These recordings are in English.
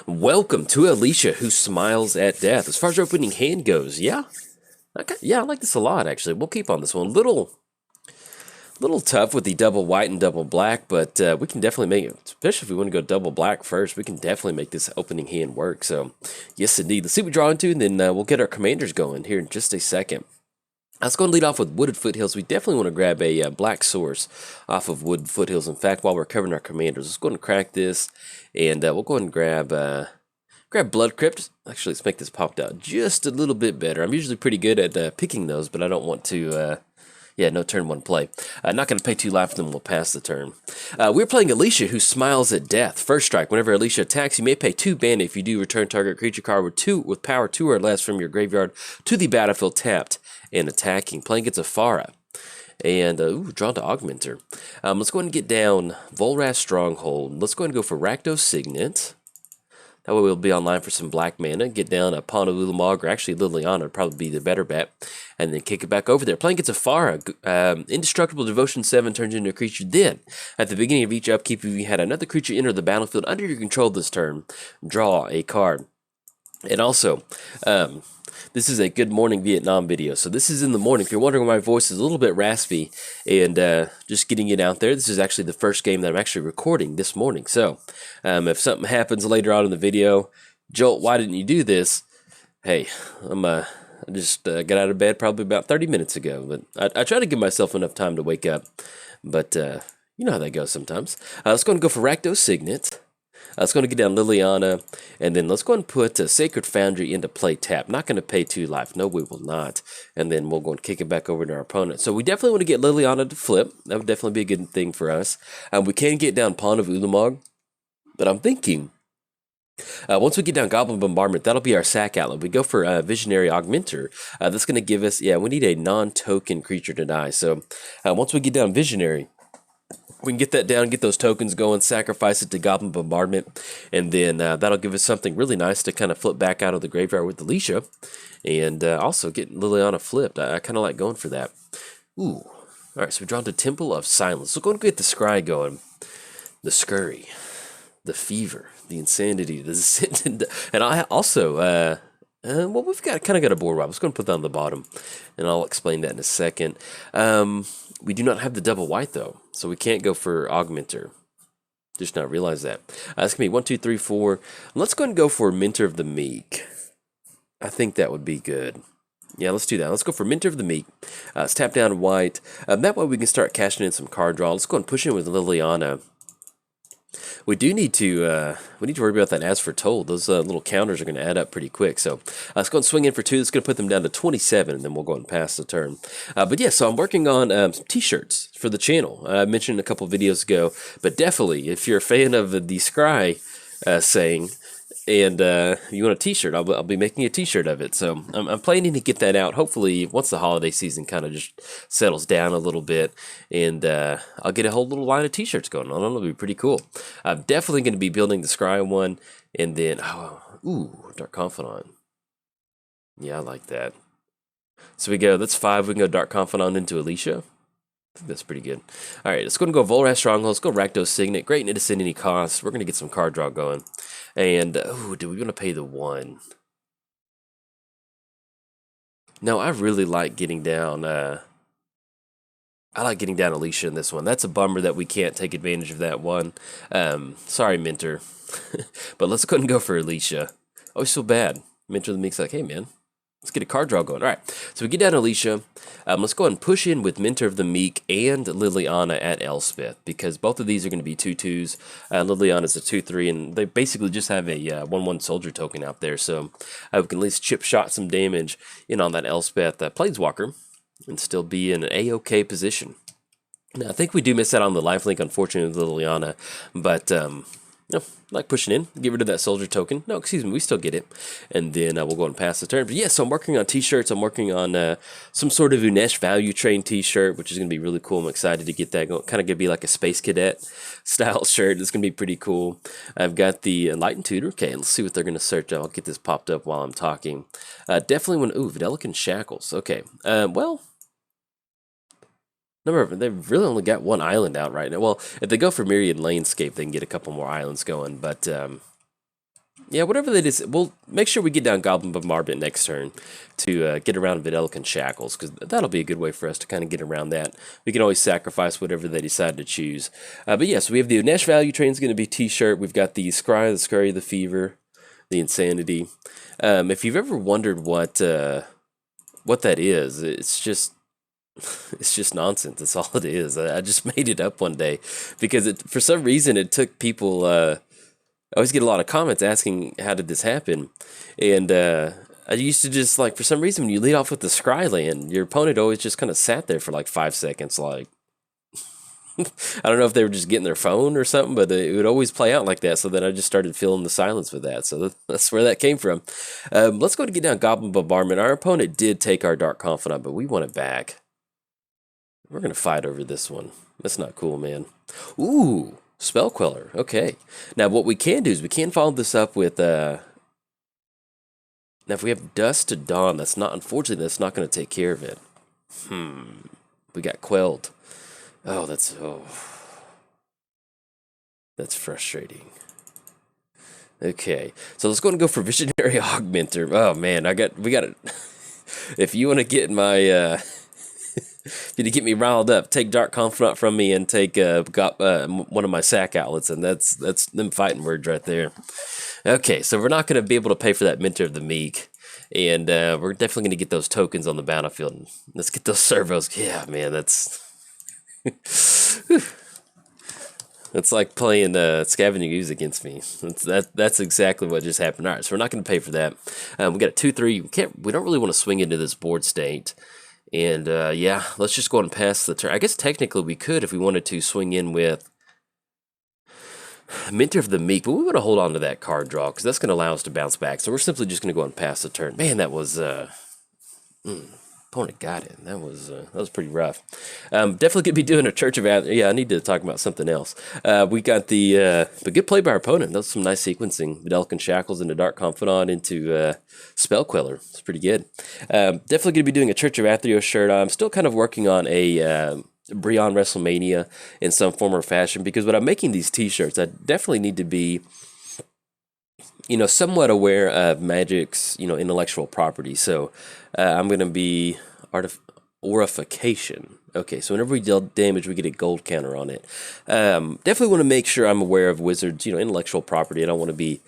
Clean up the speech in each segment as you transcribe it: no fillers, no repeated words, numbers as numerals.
Welcome to Alesha, who smiles at death. As far as our opening hand goes, yeah, I like this a lot. Actually, we'll keep on this one. Little tough with the double white and double black, but we can definitely make it. Especially if we want to go double black first, we can definitely make this opening hand work. So, yes, indeed. Let's see what we draw into, and then we'll get our commanders going here in just a second. Let's go and lead off with Wooded Foothills. We definitely want to grab a black source off of Wooded Foothills. In fact, while we're covering our commanders, let's go ahead and crack this, and we'll go ahead and grab Blood Crypt. Actually, let's make this popped out just a little bit better. I'm usually pretty good at picking those, but I don't want to... yeah, no turn one play. Not going to pay 2 life, then we'll pass the turn. We're playing Alesha, who smiles at death. First strike. Whenever Alesha attacks, you may pay 2 mana. If you do, return target creature card with power 2 or less from your graveyard to the battlefield tapped and attacking. Playing against Ephara. And, drawn to Augmenter. Let's go ahead and get down Volrath Stronghold. Let's go ahead and go for Rakdos Signet. That way we'll be online for some black mana. Get down a Pond of Ulamog, or actually Liliana would probably be the better bet. And then kick it back over there. Playing against Ephara, Indestructible Devotion 7 turns into a creature. Then, at the beginning of each upkeep, if you had another creature enter the battlefield under your control this turn, draw a card. And also, this is a Good Morning Vietnam video. So this is in the morning. If you're wondering why my voice is a little bit raspy and just getting it out there, this is actually the first game that I'm actually recording this morning. So if something happens later on in the video, Jolt, why didn't you do this? Hey, I just got out of bed probably about 30 minutes ago. But I try to give myself enough time to wake up. But you know how that goes sometimes. Let's go and go for Rakdos Signet. Let's go and get down Liliana, and then let's go and put Sacred Foundry into play tap. Not going to pay 2 life. No, we will not. And then we'll go and kick it back over to our opponent. So we definitely want to get Liliana to flip. That would definitely be a good thing for us. We can get down Pond of Ulamog, but I'm thinking once we get down Goblin Bombardment, that'll be our sack outlet. We go for Visionary Augmenter. That's going to give us, we need a non-token creature to die. So once we get down Visionary, we can get that down, get those tokens going, sacrifice it to Goblin Bombardment, and then that'll give us something really nice to kind of flip back out of the graveyard with Alesha, and also get Liliana flipped. I kind of like going for that. Ooh. All right, so we draw to Temple of Silence. So go and get the Scry going. The Scurry, the Fever, the Insanity, the and I also... well, we've got a board wipe. Let's go and put that on the bottom, and I'll explain that in a second. We do not have the double white, though, so we can't go for Augmenter. Just not realize that. It's going to be 1, 2, 3, 4. Let's go and go for Mentor of the Meek. I think that would be good. Yeah, let's do that. Let's go for Mentor of the Meek. Let's tap down white. That way we can start cashing in some card draw. Let's go and push in with Liliana. We do need to worry about that as foretold. Those little counters are going to add up pretty quick. So let's go and swing in for 2. That's going to put them down to 27, and then we'll go and pass the turn. But yeah, so I'm working on some t-shirts for the channel. I mentioned a couple videos ago, but definitely if you're a fan of the Scry saying, and you want a t-shirt, I'll be making a t-shirt of it. So I'm planning to get that out hopefully once the holiday season kind of just settles down a little bit, and I'll get a whole little line of t-shirts going on. It'll be pretty cool. I'm definitely going to be building the Scry one, and then Dark Confidant. Yeah, I like that. So we go, that's 5. We can go Dark Confidant into Alesha. I think that's pretty good. All right, let's go and go Volrath Stronghold. Let's go Rakdos Signet. Great in any cost. We're going to get some card draw going. And, do we want to pay the 1? No, I really like getting down, I like getting down Alesha in this one. That's a bummer that we can't take advantage of that one. Sorry, Mentor. But let's go ahead and go for Alesha. Oh, it's so bad. Mentor of the Meek's like, hey, man. Let's get a card draw going. All right, so we get down Alesha. Let's go ahead and push in with Mentor of the Meek and Liliana at Elspeth, because both of these are going to be 2/2s. Liliana's a 2/3, and they basically just have a 1/1 soldier token out there, so we can at least chip shot some damage in on that Elspeth Planeswalker and still be in an A-OK position. Now, I think we do miss out on the lifelink, unfortunately, with Liliana, but... like pushing in, get rid of that soldier token. No, excuse me, we still get it. And then we'll go and pass the turn. But yeah, so I'm working on t-shirts. I'm working on some sort of Unesh Value Train t-shirt, which is going to be really cool. I'm excited to get that going. Kind of going to be like a Space Cadet style shirt. It's going to be pretty cool. I've got the Enlightened Tutor. Okay, let's see what they're going to search. I'll get this popped up while I'm talking. Definitely want, Videlican Shackles. Okay, well... They've really only got 1 island out right now. Well, if they go for Myriad Landscape, they can get a couple more islands going. But, Yeah, whatever that is, we'll make sure we get down Goblin Bombardment next turn to get around Videlican Shackles, because that'll be a good way for us to kind of get around that. We can always sacrifice whatever they decide to choose. But yes, we have the Nash Value Train is going to be T-shirt. We've got the Scry, the Scurry, the Fever, the Insanity. If you've ever wondered what that is, it's just nonsense. That's all it is. I just made it up one day because for some reason it took people. I always get a lot of comments asking how did this happen, and I used to just like, for some reason, when you lead off with the Scry land, your opponent always just kind of sat there for like 5 seconds, like I don't know if they were just getting their phone or something, but it would always play out like that. So then I just started filling the silence with that. So that's where that came from. Let's go to get down Goblin Bombardment. Our opponent did take our Dark Confidant, but we want it back. We're gonna fight over this one. That's not cool, man. Ooh. Spell Queller, okay. Now what we can do is we can follow this up with, now if we have Dust to Dawn, unfortunately, that's not going to take care of it. We got Quelled. Oh, that's frustrating. Okay, so let's go and go for Visionary Augmenter. Oh man, we got it. If you want to get my, to get me riled up, take Dark Confidant from me and take one of my sack outlets, and that's them fighting words right there. Okay, so we're not going to be able to pay for that Mentor of the Meek, and we're definitely going to get those tokens on the battlefield. Let's get those servos. Yeah, man, that's it's like playing Scavenging Ooze against me. That's exactly what just happened. All right, so we're not going to pay for that. We got a 2/3. We don't really want to swing into this board state. And, yeah, let's just go ahead and pass the turn. I guess technically we could if we wanted to swing in with Mentor of the Meek, but we want to hold on to that card draw because that's going to allow us to bounce back. So we're simply just going to go ahead and pass the turn. Man, that was, opponent got it. That was pretty rough. Definitely going to be doing a Church of Athletes. Yeah, I need to talk about something else. We got the good play by our opponent. That was some nice sequencing. Videlican Shackles into Dark Confidant into Spell Queller. It's pretty good. Definitely going to be doing a Church of Athletes shirt. I'm still kind of working on a Breon WrestleMania in some form or fashion because when I'm making these T-shirts, I definitely need to be somewhat aware of Magic's, intellectual property. So I'm going to be Aurification. Okay, so whenever we deal damage, we get a gold counter on it. Definitely want to make sure I'm aware of Wizards, intellectual property. I don't want to be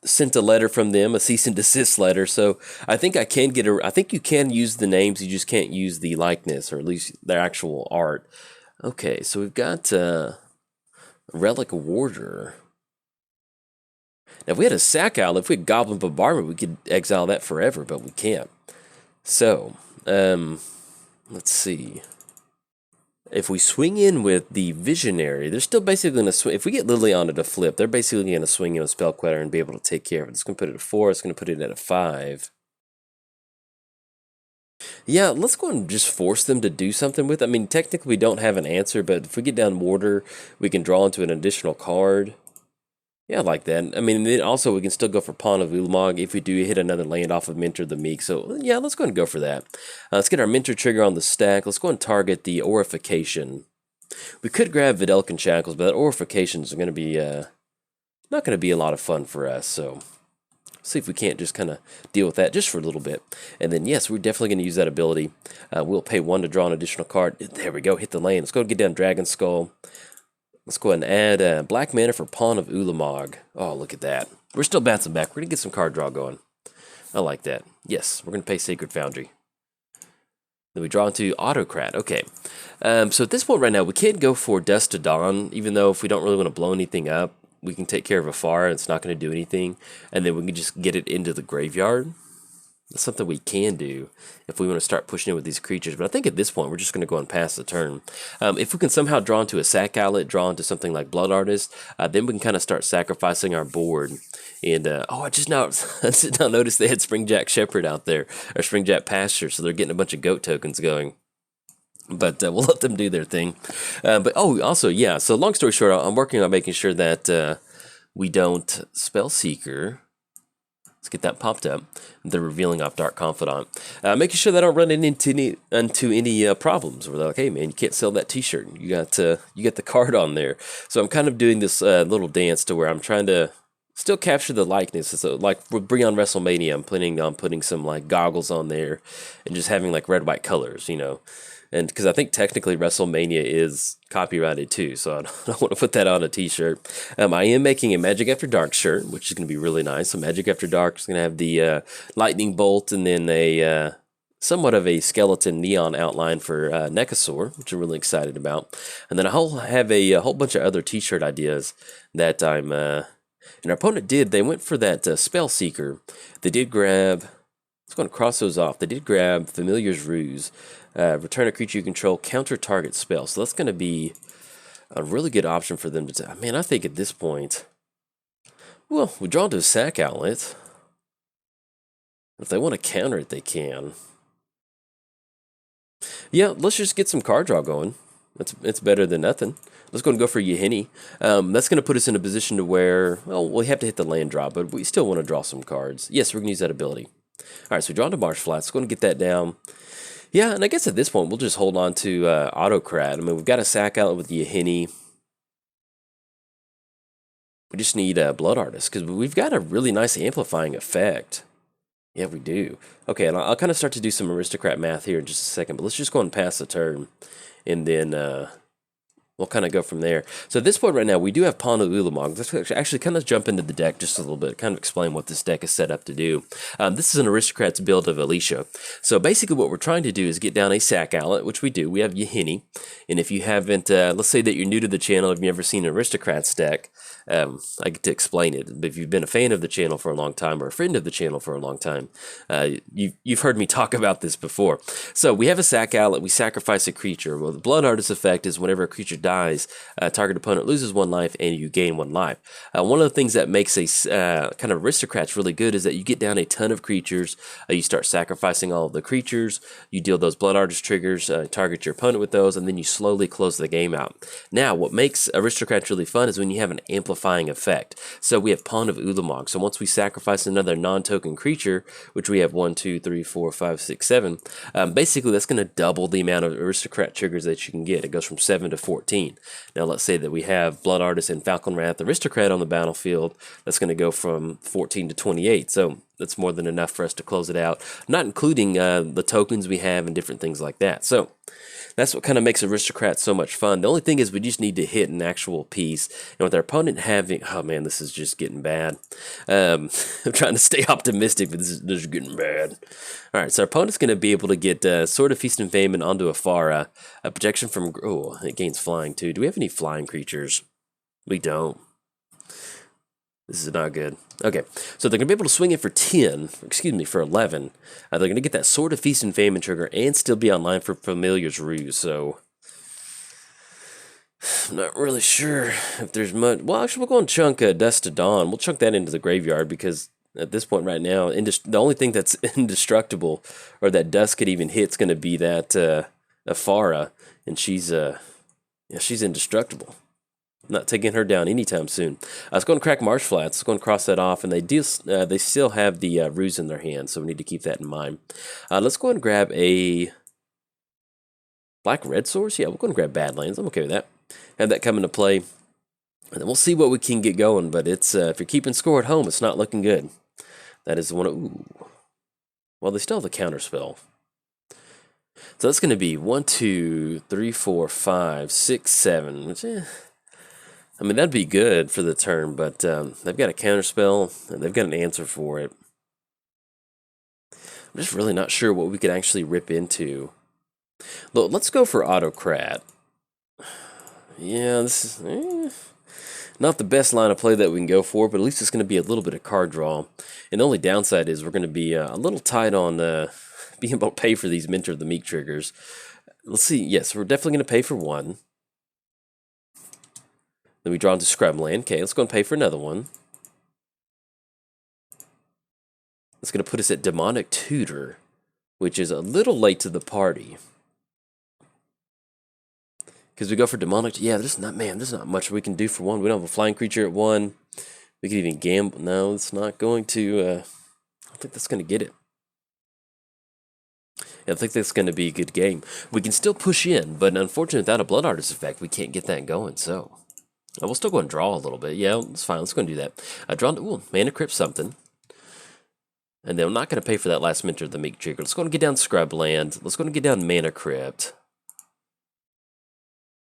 sent a letter from them, a cease and desist letter. So I think I think you can use the names, you just can't use the likeness, or at least their actual art. Okay, so we've got Relic Warder. Now, if we had a sack owl, if we had Goblin Bombardment, we could exile that forever, but we can't. So, let's see. If we swing in with the Visionary, they're still basically going to swing. If we get Liliana to flip, they're basically going to swing in with Spell Queller and be able to take care of it. It's going to put it at 4. It's going to put it at a 5. Yeah, let's go and just force them to do something with it. I mean, technically we don't have an answer, but if we get down Warder, we can draw into an additional card. Yeah, I like that. I mean, then also we can still go for Pawn of Ulamog if we do hit another land off of Mentor of the Meek. So, yeah, let's go ahead and go for that. Let's get our Mentor trigger on the stack. Let's go and target the Aurification. We could grab Videlican Shackles, but that Aurification is going to be not going to be a lot of fun for us. So, see if we can't just kind of deal with that just for a little bit. And then, yes, we're definitely going to use that ability. We'll pay 1 to draw an additional card. There we go, hit the lane. Let's go and get down Dragon Skull. Let's go ahead and add black mana for Pawn of Ulamog. Oh, look at that. We're still bouncing back. We're going to get some card draw going. I like that. Yes, we're going to pay Sacred Foundry. Then we draw into Autocrat. Okay. So at this point right now, we can't go for Dust to Dawn, even though if we don't really want to blow anything up, we can take care of Ephara and it's not going to do anything. And then we can just get it into the graveyard. That's something we can do if we want to start pushing it with these creatures. But I think at this point, we're just going to go and pass the turn. If we can somehow draw into a sack outlet, draw into something like Blood Artist, then we can kind of start sacrificing our board. And, I just now noticed they had Springjack Shepherd out there, or Springjack Pasture, so they're getting a bunch of goat tokens going. But we'll let them do their thing. Also, yeah, so long story short, I'm working on making sure that we don't Spellseeker. Let's get that popped up. They're revealing off Dark Confidant. Making sure they don't run into any problems where they're like, hey man, you can't sell that t-shirt. You got the card on there. So I'm kind of doing this little dance to where I'm trying to still capture the likeness. So like with Beyond WrestleMania, I'm planning on putting some like goggles on there and just having like red white colors, you know. And because I think technically WrestleMania is copyrighted too, so I don't want to put that on a T-shirt. I am making a Magic After Dark shirt, which is going to be really nice. So Magic After Dark is going to have the lightning bolt and then a somewhat of a skeleton neon outline for Necasaur, which I'm really excited about. And then I'll have a whole bunch of other T-shirt ideas that I'm. And our opponent did. They went for that Spell Seeker. They did grab. Let's go and cross those off. They did grab Familiar's Ruse. Return a creature you control, counter target spell. So that's going to be a really good option for them to. Man, I think at this point, well, we draw to a sack outlet. If they want to counter it, they can. Yeah, let's just get some card draw going. It's better than nothing. Let's go and go for Yahini. That's going to put us in a position to where, well, we have to hit the land draw, but we still want to draw some cards. Yes, we're going to use that ability. All right, so we draw into Marsh Flats. Going to get that down. Yeah, and I guess at this point, we'll just hold on to Autocrat. I mean, we've got a sack outlet with Yahini. We just need Blood Artist, because we've got a really nice amplifying effect. Yeah, we do. Okay, and I'll kind of start to do some Aristocrat math here in just a second, but let's just go and pass the turn, and then we'll kind of go from there. So at this point right now, we do have Pawn of Ulamog. Let's actually kind of jump into the deck just a little bit, kind of explain what this deck is set up to do. This is an Aristocrats build of Alesha. So basically what we're trying to do is get down a sack outlet, which we do. We have Yahini. And if you haven't, let's say that you're new to the channel, if you've never seen an Aristocrats deck, I get to explain it. But if you've been a fan of the channel for a long time or a friend of the channel for a long time, you've heard me talk about this before. So we have a sack outlet. We sacrifice a creature. Well, the Blood Artist effect is whenever a creature dies, target opponent loses 1 life and you gain 1 life. One of the things that makes a kind of Aristocrats really good is that you get down a ton of creatures. You start sacrificing all of the creatures. You deal those Blood Artist triggers, target your opponent with those, and then you slowly close the game out. Now, what makes Aristocrats really fun is when you have an amplifying effect. So we have Pawn of Ulamog. So once we sacrifice another non-token creature, which we have 1, 2, 3, 4, 5, 6, 7, basically that's going to double the amount of Aristocrat triggers that you can get. It goes from 7 to 14. Now let's say that we have Blood Artist and Falcon Wrath Aristocrat on the battlefield. That's going to go from 14 to 28. So that's more than enough for us to close it out, not including the tokens we have and different things like that. So that's what kind of makes Aristocrats so much fun. The only thing is we just need to hit an actual piece. And with our opponent having... Oh, man, this is just getting bad. I'm trying to stay optimistic, but this is getting bad. All right, so our opponent's going to be able to get Sword of Feast and Famine onto Ephara. A protection from... Oh, it gains flying, too. Do we have any flying creatures? We don't. This is not good. Okay, so they're going to be able to swing it for 10, excuse me, for 11. They're going to get that Sword of Feast and Famine trigger and still be online for Familiar's Ruse, so... I'm not really sure if there's much... Well, actually, we'll go and chunk Dust to Dawn. We'll chunk that into the graveyard because at this point right now, the only thing that's indestructible or that Dust could even hit is going to be that Ephara, and she's indestructible. Not taking her down anytime soon. I was going to crack Marsh Flats. Let's go and cross that off, and they still have the Ruse in their hand, so we need to keep that in mind. Let's go and grab a Black-Red Source. Yeah, we'll go and grab Badlands. I'm okay with that. Have that come into play, and then we'll see what we can get going. But it's if you're keeping score at home, it's not looking good. That is the one. Ooh. Well, they still have the counter spell. So that's going to be 1, 2, 3, 4, 5, 6, 7. Which, I mean, that'd be good for the turn, but they've got a counterspell, and they've got an answer for it. I'm just really not sure what we could actually rip into. Look, let's go for Autocrat. Yeah, this is not the best line of play that we can go for, but at least it's going to be a little bit of card draw. And the only downside is we're going to be a little tight on being able to pay for these Mentor of the Meek triggers. Let's see. Yes, we're definitely going to pay for 1. Then we draw into Scrubland. Okay, let's go and pay for another one. It's going to put us at Demonic Tutor, which is a little late to the party. Because we go for Demonic... Yeah, there's not much we can do for 1. We don't have a flying creature at 1. We can even gamble. No, it's not going to... I don't think that's going to get it. I think that's going to be a good game. We can still push in, but unfortunately without a Blood Artist effect, we can't get that going, so... Oh, we'll still go and draw a little bit. Yeah, it's fine. Let's go and do that. Draw, ooh, Mana Crypt something. And then I'm not going to pay for that last Mentor of the Meek trigger. Let's go and get down Scrubland. Let's go and get down Mana Crypt.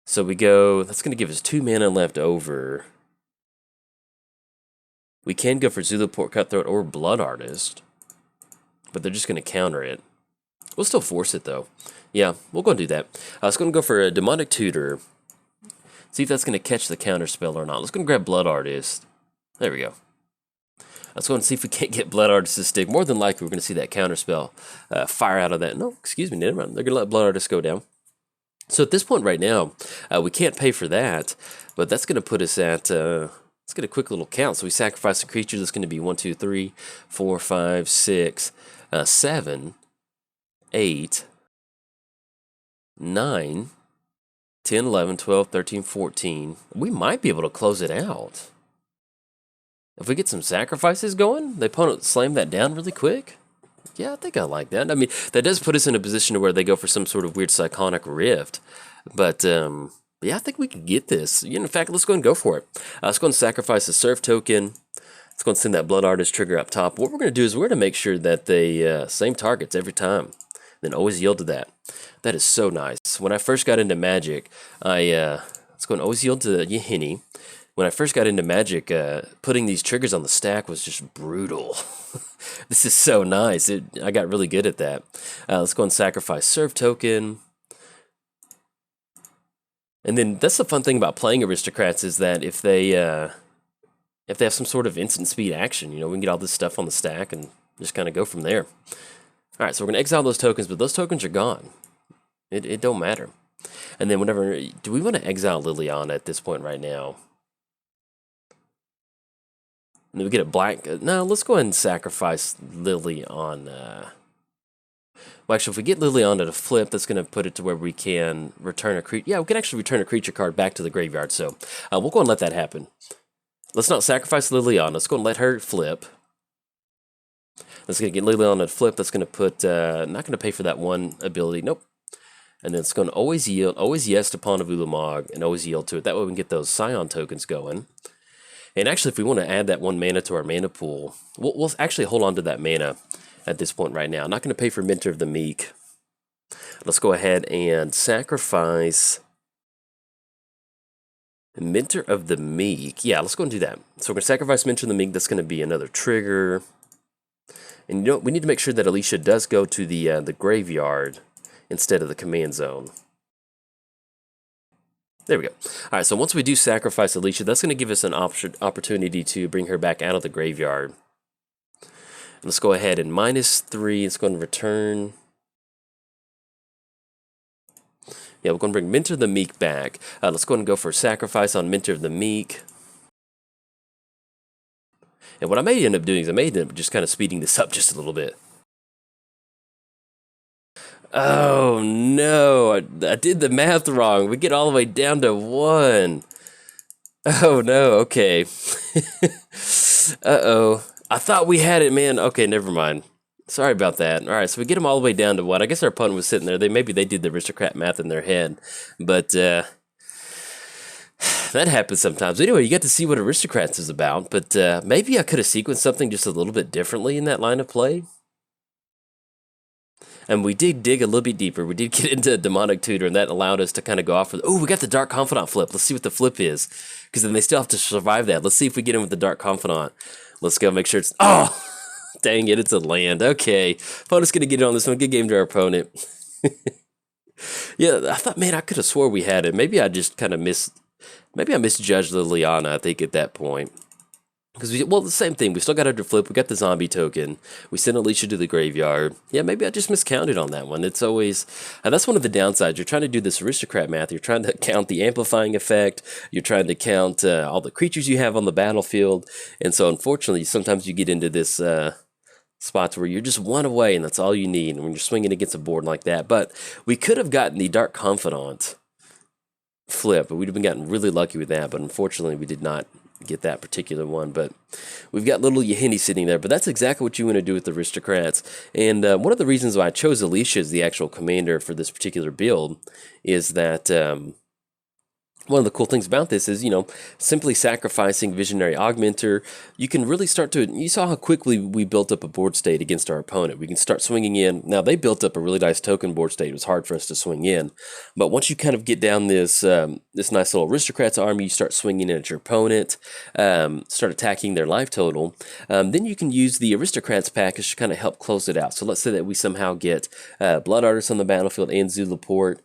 So we go, that's going to give us 2 mana left over. We can go for Zulaport Cutthroat or Blood Artist, but they're just going to counter it. We'll still force it, though. Yeah, we'll go and do that. Let's go and go for a Demonic Tutor. See if that's going to catch the counter spell or not. Let's go and grab Blood Artist. There we go. Let's go and see if we can't get Blood Artist to stick. More than likely, we're going to see that counter spell fire out of that. No, excuse me, never mind. They're going to let Blood Artist go down. So at this point right now, we can't pay for that, but that's going to put us at... let's get a quick little count. So we sacrifice a creature. That's going to be 1, 2, 3, 4, 5, 6, 7, 8, 9, 10, 11, 12, 13, 14. We might be able to close it out. If we get some sacrifices going, the opponent slam that down really quick. Yeah, I think I like that. I mean, that does put us in a position where they go for some sort of weird Psychonic Rift. But, yeah, I think we can get this. In fact, let's go and go for it. Let's go and sacrifice a Surf token. Let's go and send that Blood Artist trigger up top. What we're going to do is we're going to make sure that they same targets every time. Then always yield to that. That is so nice. When I first got into Magic, let's go and always yield to Yahini. When I first got into Magic, putting these triggers on the stack was just brutal. This is so nice. I got really good at that. Let's go and sacrifice Surf token. And then that's the fun thing about playing Aristocrats is that if they have some sort of instant speed action, we can get all this stuff on the stack and just kind of go from there. All right, so we're going to exile those tokens, but those tokens are gone. It don't matter. And then whenever... Do we want to exile Liliana at this point right now? And then we get a black... No, let's go ahead and sacrifice Lily on... Well, actually, if we get Liliana to flip, that's going to put it to where we can return a creature... Yeah, we can actually return a creature card back to the graveyard, so we'll go and let that happen. Let's not sacrifice Liliana. Let's go and let her flip. That's going to get Liliana to flip. That's going to put... not going to pay for that one ability. Nope. And then it's going to always yield, always yes to Pawn of Ulamog, and always yield to it. That way we can get those Scion tokens going. And actually, if we want to add that 1 mana to our mana pool, we'll actually hold on to that mana at this point right now. I'm not going to pay for Mentor of the Meek. Let's go ahead and sacrifice Mentor of the Meek. Yeah, let's go and do that. So we're going to sacrifice Mentor of the Meek. That's going to be another trigger. And we need to make sure that Alesha does go to the graveyard instead of the command zone. There we go. All right, so once we do sacrifice Alesha, that's going to give us an opportunity to bring her back out of the graveyard. Let's go ahead and -3. It's going to return. Yeah, we're going to bring Mentor of the Meek back. Let's go ahead and go for a sacrifice on Mentor of the Meek. And what I may end up doing is I may end up just kind of speeding this up just a little bit. Oh no, I did the math wrong. We get all the way down to 1. Oh no, okay. Uh-oh. I thought we had it, man. Okay, never mind. Sorry about that. All right, so we get them all the way down to 1. I guess our opponent was sitting there. Maybe they did the Aristocrat math in their head. But that happens sometimes. Anyway, you get to see what Aristocrats is about. But maybe I could have sequenced something just a little bit differently in that line of play. And we did dig a little bit deeper. We did get into Demonic Tutor, and that allowed us to kind of go off with, oh, we got the Dark Confidant flip. Let's see what the flip is. Because then they still have to survive that. Let's see if we get in with the Dark Confidant. Let's go make sure it's... Oh! Dang it, it's a land. Okay. Opponent's going to get it on this one. Good game to our opponent. Yeah, I thought, man, I could have swore we had it. Maybe I just kind of Maybe I misjudged Liliana, I think, at that point. Because, well, the same thing. We still got her to flip. We got the zombie token. We sent Alesha to the graveyard. Yeah, maybe I just miscounted on that one. It's always... that's one of the downsides. You're trying to do this Aristocrat math. You're trying to count the amplifying effect. You're trying to count all the creatures you have on the battlefield. And so, unfortunately, sometimes you get into this spots where you're just 1 away, and that's all you need when you're swinging against a board like that. But we could have gotten the Dark Confidant flip, but we'd have been gotten really lucky with that. But unfortunately, we did not get that particular one. But we've got little Yahini sitting there, but that's exactly what you want to do with the Aristocrats. And one of the reasons why I chose Alesha as the actual commander for this particular build is that one of the cool things about this is, simply sacrificing Visionary Augmenter, you can really start to, you saw how quickly we built up a board state against our opponent. We can start swinging in. Now, they built up a really nice token board state. It was hard for us to swing in. But once you kind of get down this this nice little Aristocrats army, you start swinging in at your opponent, start attacking their life total, then you can use the Aristocrats package to kind of help close it out. So let's say that we somehow get Blood Artist on the battlefield and Zulaport.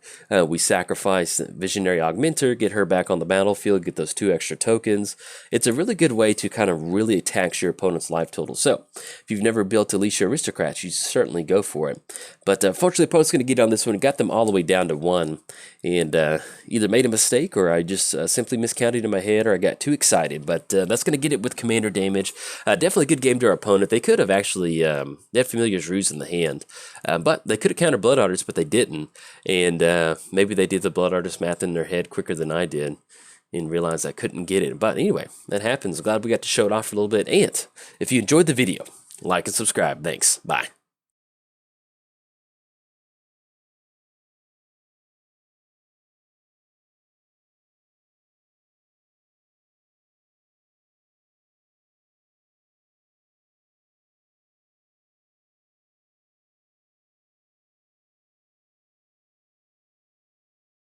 We sacrifice Visionary Augmenter, get her back on the battlefield, get those 2 extra tokens. It's a really good way to kind of really tax your opponent's life total. So if you've never built Alesha Aristocrats, you certainly go for it. But unfortunately, the opponent's going to get on this one and got them all the way down to 1. And either made a mistake or I just simply miscounted in my head or I got too excited. But that's going to get it with commander damage. Definitely a good game to our opponent. They could have actually, they had Familiar's Ruse in the hand. But they could have countered Blood Artists, but they didn't. And maybe they did the Blood Artist math in their head quicker than I did and realized I couldn't get it. But anyway, that happens. Glad we got to show it off for a little bit. And if you enjoyed the video, like and subscribe. Thanks. Bye.